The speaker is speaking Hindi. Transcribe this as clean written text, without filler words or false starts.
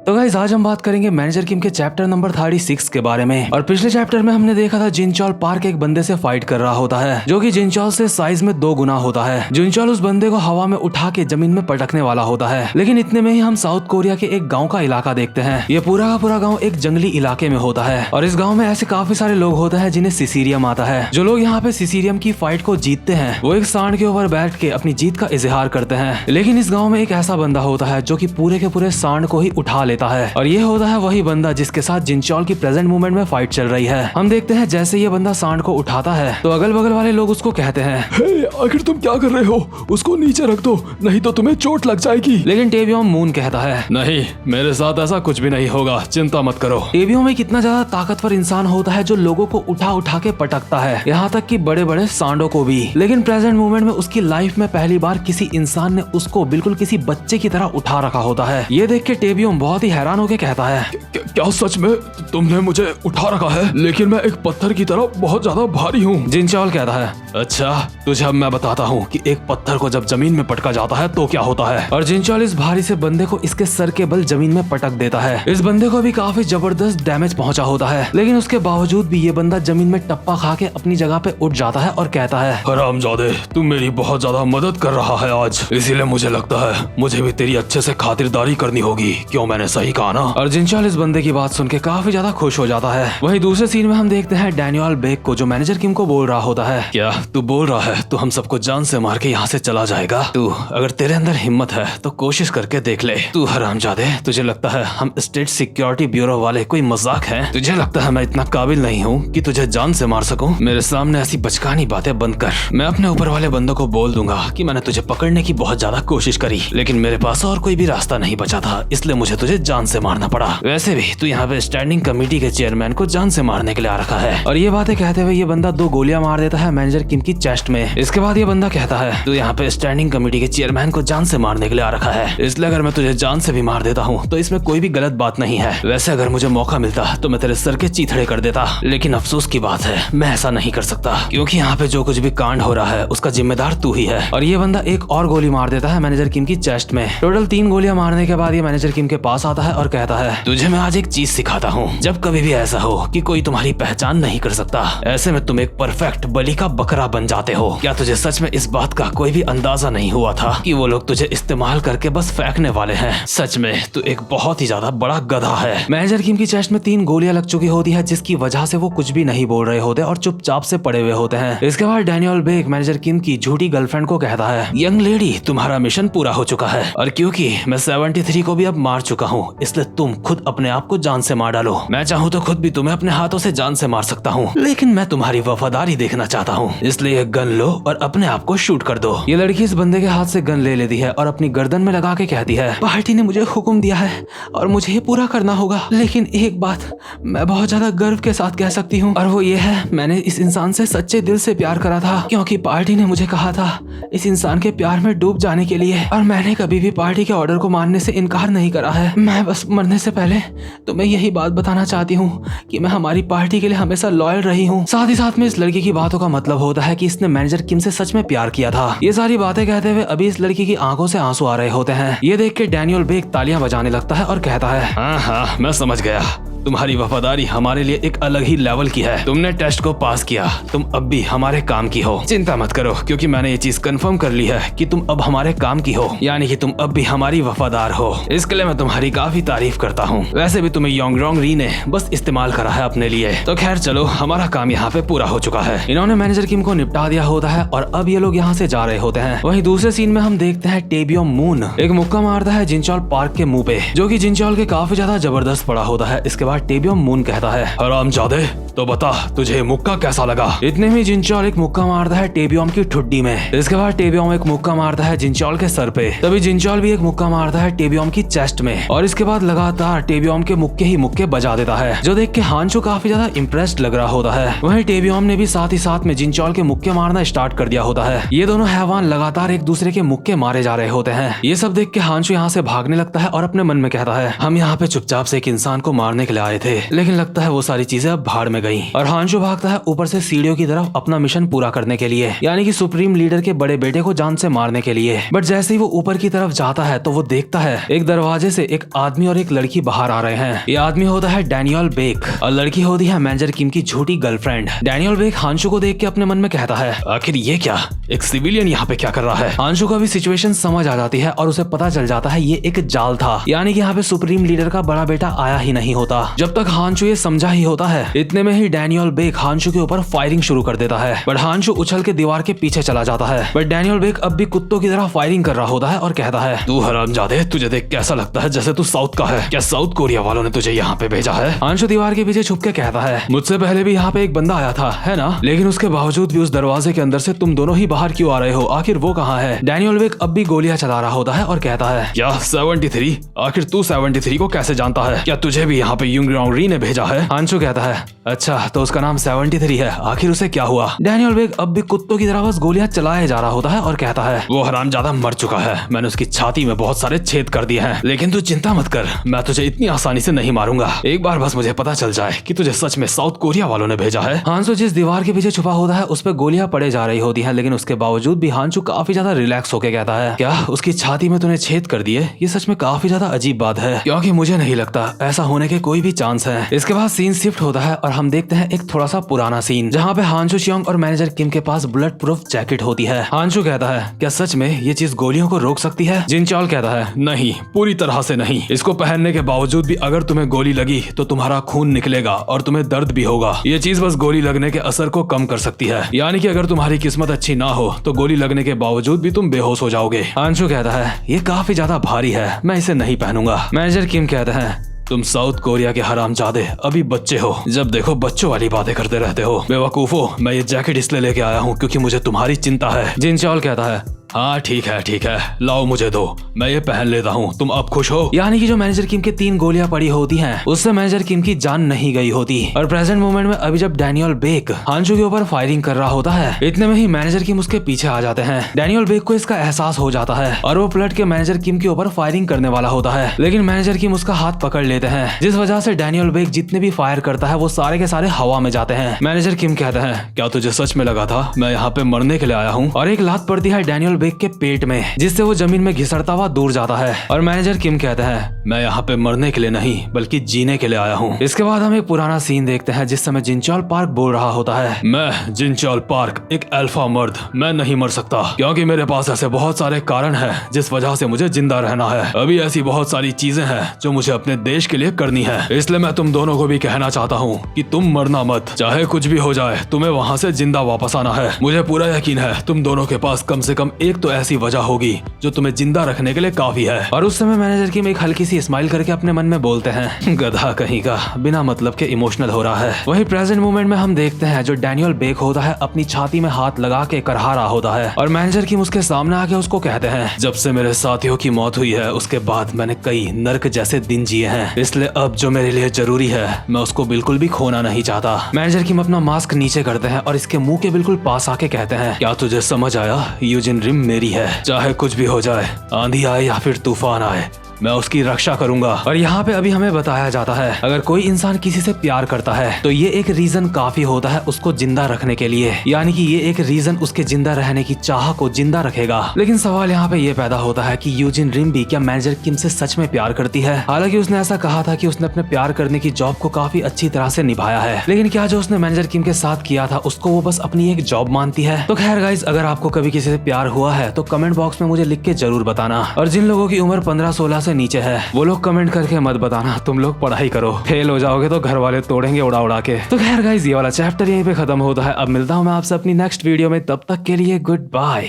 तो गाइस आज हम बात करेंगे मैनेजर किम के चैप्टर नंबर 36 के बारे में। और पिछले चैप्टर में हमने देखा था जिनचॉल पार्क एक बंदे से फाइट कर रहा होता है जो कि जिनचॉल से साइज में 2 गुना होता है। जिनचॉल उस बंदे को हवा में उठा के जमीन में पटकने वाला होता है, लेकिन इतने में ही हम साउथ कोरिया के एक गाँव का इलाका देखते हैं। ये पूरा का पूरा गाँव एक जंगली इलाके में होता है और इस गाँव में ऐसे काफी सारे लोग होते हैं जिन्हें सिसीरियम आता है। जो लोग यहाँ पे सिसीरियम की फाइट को जीतते हैं वो एक सांड के ऊपर बैठ के अपनी जीत का इजहार करते हैं। लेकिन इस गाँव में एक ऐसा बंदा होता है जो की पूरे के पूरे सांड को ही उठा लेता है और ये होता है वही बंदा जिसके साथ जिनचॉल की प्रेजेंट मूवमेंट में फाइट चल रही है। हम देखते हैं जैसे ये बंदा सांड को उठाता है तो अगल बगल वाले लोग उसको कहते हैं, हे, आखिर तुम क्या कर रहे हो? उसको नीचे रख दो, नहीं तो तुम्हें चोट लग जाएगी। लेकिन टेबियोम मून कहता है, नहीं, मेरे साथ ऐसा कुछ भी नहीं होगा, चिंता मत करो। टेबियोम एक इतना ज्यादा ताकतवर इंसान होता है जो लोगों को उठा उठा के पटकता है, यहाँ तक कि बड़े बड़े सांडों को भी। लेकिन प्रेजेंट मूवमेंट में उसकी लाइफ में पहली बार किसी इंसान ने उसको बिल्कुल किसी बच्चे की तरह उठा रखा होता है। ये देख के टेबियोम बहुत ही हैरान होकर कहता है, क्या सच में तुमने मुझे उठा रखा है? लेकिन मैं एक पत्थर की तरह बहुत ज्यादा भारी हूँ। जिनचॉल कहता है, अच्छा, तुझे अब मैं बताता हूँ कि एक पत्थर को जब जमीन में पटका जाता है तो क्या होता है। और जिनचॉल इस भारी से बंदे को इसके सर के बल जमीन में पटक देता है। इस बंदे को भी काफी जबरदस्त डैमेज पहुंचा होता है, लेकिन उसके बावजूद भी ये बंदा जमीन में टप्पा खा के अपनी जगह पे उठ जाता है और कहता है, हरामजादे, तुम मेरी बहुत ज्यादा मदद कर रहा है आज, इसीलिए मुझे लगता है मुझे भी तेरी अच्छे से खातिरदारी करनी होगी। क्यों, मैंने सही कहा ना? और जिनचॉल इस बंदे की बात सुन के काफी ज्यादा खुश हो जाता है। वहीं दूसरे सीन में हम देखते हैं डैनियल बेक को जो मैनेजर किम को बोल रहा होता है, क्या तू बोल रहा है तू हम सबको जान से मार के यहाँ से चला जाएगा? तू अगर तेरे अंदर हिम्मत है तो कोशिश करके देख ले। तू हरामजादे, तुझे लगता है हम स्टेट सिक्योरिटी ब्यूरो वाले कोई मजाक हैं? तुझे लगता है मैं इतना काबिल नहीं हूँ कि तुझे जान से मार सकूं? मेरे सामने ऐसी बचकानी बातें बंद कर। मैं अपने ऊपर वाले बंदों को बोल दूंगा कि मैंने तुझे पकड़ने की बहुत ज्यादा कोशिश करी, लेकिन मेरे पास और कोई भी रास्ता नहीं बचा था, इसलिए मुझे तुझे जान से मारना पड़ा। वैसे भी तू यहाँ पे स्टैंडिंग कमेटी के चेयरमैन को जान से मारने के लिए आ रखा है। और ये बातें कहते हुए ये बंदा 2 गोलियां मार देता है मैनेजर किम की चेस्ट में। इसके बाद ये बंदा कहता है, तू यहाँ पे स्टैंडिंग कमेटी के चेयरमैन को जान से मारने के लिए आ रखा है, इसलिए अगर मैं तुझे जान से भी मार देता हूँ तो इसमें कोई भी गलत बात नहीं है। वैसे अगर मुझे मौका मिलता तो मैं तेरे सर के चीथड़े कर देता, लेकिन अफसोस की बात है मैं ऐसा नहीं कर सकता, क्योंकि यहाँ पे जो कुछ भी कांड हो रहा है उसका जिम्मेदार तू ही है। और ये बंदा एक और गोली मार देता है मैनेजर किम की चेस्ट में। टोटल 3 गोलियां मारने के बाद ये मैनेजर किम के पास आता है और कहता है, तुझे मैं आज एक चीज सिखाता हूँ। जब कभी भी ऐसा हो कि कोई तुम्हारी पहचान नहीं कर सकता, ऐसे में तुम एक परफेक्ट बलि का बकरा बन जाते हो। क्या तुझे सच में इस बात का कोई भी अंदाजा नहीं हुआ था कि वो लोग तुझे इस्तेमाल करके बस फेंकने वाले हैं? सच में तू एक बहुत ही ज्यादा बड़ा गधा है। मैनेजर किम की चेस्ट में 3 गोलियां लग चुकी होती है, जिसकी वजह से वो कुछ भी नहीं बोल रहे होते और चुपचाप से पड़े हुए होते हैं। इसके बाद डैनियल बेक मैनेजर किम की झूठी गर्लफ्रेंड को कहता है, यंग लेडी, तुम्हारा मिशन पूरा हो चुका है और क्योंकि मैं 73 को भी अब मार चुका हूँ, इसलिए तुम खुद अपने आप को जान से मार डालो। मैं चाहूँ तो खुद भी तुम्हें अपने हाथों से जान से मार सकता हूँ, लेकिन मैं तुम्हारी वफादारी देखना चाहता हूँ, इसलिए गन लो और अपने आप को शूट कर दो। ये लड़की इस बंदे के हाथ से गन ले लेती है और अपनी गर्दन में लगा के कहती है, पार्टी ने मुझे हुक्म दिया है और मुझे ये पूरा करना होगा, लेकिन एक बात मैं बहुत ज्यादा गर्व के साथ कह सकती हूँ और वो ये है, मैंने इस इंसान से सच्चे दिल से प्यार करा था, क्योंकि पार्टी ने मुझे कहा था इस इंसान के प्यार में डूब जाने के लिए, और मैंने कभी भी पार्टी के ऑर्डर को मानने से इनकार नहीं करा है। मैं बस मरने से पहले तुम्हें यही बात बताना चाहती हूँ कि मैं हमारी पार्टी के लिए हमेशा लॉयल रही हूँ। साथ ही साथ में इस लड़की की बातों का मतलब होता है कि इसने मैनेजर किम से सच में प्यार किया था। ये सारी बातें कहते हुए अभी इस लड़की की आंखों से आंसू आ रहे होते हैं। ये देख के डैनियल बेक तालियां बजाने लगता है और कहता है, हाँ, मैं समझ गया, तुम्हारी वफादारी हमारे लिए एक अलग ही लेवल की है। तुमने टेस्ट को पास किया, तुम अब भी हमारे काम की हो। चिंता मत करो, क्योंकि मैंने ये चीज कंफर्म कर ली है कि तुम अब हमारे काम की हो, यानी कि तुम अब भी हमारी वफादार हो। इसके लिए मैं तुम्हारी काफी तारीफ करता हूँ। वैसे भी तुम्हें योंगरोंग री ने बस इस्तेमाल करा है अपने लिए। तो खैर चलो, हमारा काम यहाँ पे पूरा हो चुका है। इन्होंने मैनेजर किम को निपटा दिया होता है और अब ये लोग यहाँ से जा रहे होते हैं। वहीं दूसरे सीन में हम देखते हैं टेबियोम मून एक मुक्का मारता है जिनचॉल पार्क के मुंह पे, जो कि जिनचॉल के काफी ज्यादा जबरदस्त पड़ा होता है। इसके बाद टेबियोम मून कहता है, हरामजादे, तो बता तुझे मुक्का कैसा लगा? इतने में जिनचॉल एक मुक्का मारता है टेबियोम की ठुड्डी में। इसके बाद टेबियोम एक मुक्का मारता है जिनचॉल के सर पे। तभी जिनचॉल भी एक मुक्का मारता है टेबियोम की चेस्ट में और इसके बाद लगातार टेबियोम के मुक्के ही मुक्के बजा देता है, जो देख के हांचो काफी ज्यादा इम्प्रेस्ड लग रहा होता है। वहीं टेबियोम ने भी साथ ही साथ में जिनचॉल के मुक्के मारना स्टार्ट कर दिया होता है। ये दोनों हैवान लगातार एक दूसरे के मुक्के मारे जा रहे होते हैं। ये सब देख के हांचो यहाँ से भागने लगता है और अपने मन में कहता है, हम यहाँ पे चुपचाप से एक इंसान को मारने के लिए वाले आए थे, लेकिन लगता है वो सारी चीजें अब भाड़ में गई। और हांशु भागता है ऊपर से सीढ़ियों की तरफ अपना मिशन पूरा करने के लिए, यानी कि सुप्रीम लीडर के बड़े बेटे को जान से मारने के लिए। बट जैसे ही वो ऊपर की तरफ जाता है तो वो देखता है एक दरवाजे से एक आदमी और एक लड़की बाहर आ रहे हैं। ये आदमी होता है डैनियल बेक और लड़की होती है मैनेजर किम की झूठी गर्लफ्रेंड। डैनियल बेक हांशु को देख के अपने मन में कहता है, आखिर ये क्या, एक सिविलियन यहाँ पे क्या कर रहा है। हांशु को भी सिचुएशन समझ आ जाती है और उसे पता चल जाता है ये एक जाल था, यानी कि यहाँ पे सुप्रीम लीडर का बड़ा बेटा आया ही नहीं होता। जब तक हांशु ये समझा ही होता है, इतने में ही डैनियल बेक हांशु के ऊपर फायरिंग शुरू कर देता है। बट हांशु उछल के दीवार के पीछे चला जाता है। बट डैनियल बेक अब भी कुत्तों की तरह फायरिंग कर रहा होता है और कहता है, तू हरामजादे, तुझे देख कैसा लगता है जैसे तू साउथ का है, क्या साउथ कोरिया वालों ने तुझे यहाँ पे भेजा है। हांशु दीवार के पीछे छुप के कहता है, मुझसे पहले भी यहाँ पे एक बंदा आया था, है ना, लेकिन उसके बावजूद भी उस दरवाजे के अंदर से तुम दोनों ही बाहर क्यों आ रहे हो, आखिर वो कहाँ है। डैनियल बेक अब भी गोलियां चला रहा होता है और कहता है, क्या 73, आखिर तू 73 को कैसे जानता है, क्या तुझे भी यहाँ पे युंग री ने भेजा है। हांशु कहता है, अच्छा तो उसका नाम 73 है, आखिर उसे क्या हुआ। डैनियल बेक अब भी कुत्तों की तरह बस गोलियां चलाए जा रहा होता है और कहता है, वो हरामजादा मर चुका है, मैंने उसकी छाती में बहुत सारे छेद कर दिए हैं, लेकिन तू चिंता मत कर, मैं तुझे इतनी आसानी से नहीं मारूंगा, एक बार बस मुझे पता चल जाए कि तुझे सच में साउथ कोरिया वालों ने भेजा है। हांशु जिस दीवार के पीछे छुपा होता है उस पर गोलियां पड़े जा रही होती है, लेकिन उसके बावजूद भी हांशु काफी ज्यादा रिलैक्स होकर कहता है, क्या उसकी छाती में तूने छेद कर दिए, ये सच में काफी ज्यादा अजीब बात है, क्योंकि मुझे नहीं लगता ऐसा होने के कोई भी चांस है। इसके बाद सीन शिफ्ट होता है और हम देखते हैं एक थोड़ा सा पुराना सीन, जहाँ पे हांशु चियोंग और मैनेजर किम के पास बुलेट प्रूफ जैकेट होती है। हांशु कहता है, क्या सच में ये चीज गोलियों को रोक सकती है। जिन चॉल कहता है, नहीं, पूरी तरह से नहीं, इसको पहनने के बावजूद भी अगर तुम्हें गोली लगी तो तुम्हारा खून निकलेगा और तुम्हें दर्द भी होगा, ये चीज बस गोली लगने के असर को कम कर सकती है, यानी कि अगर तुम्हारी किस्मत अच्छी ना हो तो गोली लगने के बावजूद भी तुम बेहोश हो जाओगे। हांशु कहता है, ये काफी ज्यादा भारी है, मैं इसे नहीं पहनूंगा। मैनेजर किम कहता है, तुम साउथ कोरिया के हरामजादे अभी बच्चे हो, जब देखो बच्चों वाली बातें करते रहते हो, बेवकूफो, मैं ये जैकेट इसलिए लेके आया हूँ क्योंकि मुझे तुम्हारी चिंता है। जिन चॉल कहता है, हाँ ठीक है, लाओ मुझे दो, मैं ये पहन लेता हूँ, तुम अब खुश हो। यानी कि जो मैनेजर किम के 3 गोलियां पड़ी होती हैं, उससे मैनेजर किम की जान नहीं गई होती। और प्रेजेंट मोमेंट में अभी जब डैनियल बेक हांशु के ऊपर फायरिंग कर रहा होता है, इतने में ही मैनेजर किम उसके पीछे आ जाते हैं। डैनियल बेक को इसका एहसास हो जाता है और वो पलट के मैनेजर किम के ऊपर फायरिंग करने वाला होता है, लेकिन मैनेजर किम उसका हाथ पकड़ लेते हैं, जिस वजह से डैनियल बेक जितने भी फायर करता है वो सारे के सारे हवा में जाते हैं। मैनेजर किम कहते हैं, क्या तुझे सच में लगा था मैं यहाँ पे मरने के लिए आया हूँ। और एक लात पड़ती है डैनियल बेक के पेट में, जिससे वो जमीन में घिसड़ता हुआ दूर जाता है। और मैनेजर किम कहते हैं, मैं यहाँ पे मरने के लिए नहीं बल्कि जीने के लिए आया हूँ। इसके बाद हम एक पुराना सीन देखते हैं जिस समय जिनचॉल पार्क बोल रहा होता है, मैं जिनचॉल पार्क एक अल्फा मर्द, मैं नहीं मर सकता क्योंकि मेरे पास ऐसे बहुत सारे कारण हैं जिस वजह से मुझे जिंदा रहना है। अभी ऐसी बहुत सारी चीजें हैं जो मुझे अपने देश के लिए करनी है, इसलिए मैं तुम दोनों को भी कहना चाहता हूँ कि तुम मरना मत, चाहे कुछ भी हो जाए, तुम्हें वहाँ से जिंदा वापस आना है। मुझे पूरा यकीन है तुम दोनों के पास कम से कम एक तो ऐसी वजह होगी जो तुम्हें जिंदा रखने के लिए काफी है। और उस समय मैनेजर किम एक हल्की सी स्माइल करके अपने मन में बोलते हैं, गधा कहीं का, बिना मतलब के इमोशनल हो रहा है। वही प्रेजेंट मोमेंट में हम देखते हैं जो डैनियल बेक होता है अपनी छाती में हाथ लगा के करहा रहा होता है और मैनेजर किम उसके सामने आके उसको कहते हैं, जब से मेरे साथियों की मौत हुई है उसके बाद मैंने कई नर्क जैसे दिन जिए हैं, इसलिए अब जो मेरे लिए जरूरी है मैं उसको बिल्कुल भी खोना नहीं चाहता। मैनेजर किम अपना मास्क नीचे करते हैं और इसके मुंह के बिल्कुल पास आके कहते हैं, क्या तुझे समझ आया, यूजिन रिम मेरी है, चाहे कुछ भी हो जाए, आंधी आए या फिर तूफान आए, मैं उसकी रक्षा करूंगा। और यहाँ पे अभी हमें बताया जाता है अगर कोई इंसान किसी से प्यार करता है तो ये एक रीजन काफी होता है उसको जिंदा रखने के लिए, यानी कि ये एक रीजन उसके जिंदा रहने की चाह को जिंदा रखेगा। लेकिन सवाल यहाँ पे ये पैदा होता है कि यूजिन रिम भी क्या मैनेजर किम से सच में प्यार करती है। हालांकि उसने ऐसा कहा था कि उसने अपने प्यार करने की जॉब को काफी अच्छी तरह से निभाया है, लेकिन क्या जो उसने मैनेजर किम के साथ किया था उसको वो बस अपनी एक जॉब मानती है। तो खैर गाइज, अगर आपको कभी किसी से प्यार हुआ है तो कमेंट बॉक्स में मुझे लिख के जरूर बताना। और जिन लोगों की उम्र 15-16 से नीचे है वो लोग कमेंट करके मत बताना, तुम लोग पढ़ाई करो, फेल हो जाओगे तो घर वाले तोड़ेंगे उड़ा उड़ा के। तो खैर गाइस, ये वाला चैप्टर यहीं पे खत्म होता है। अब मिलता हूँ मैं आपसे अपनी नेक्स्ट वीडियो में, तब तक के लिए गुड बाय।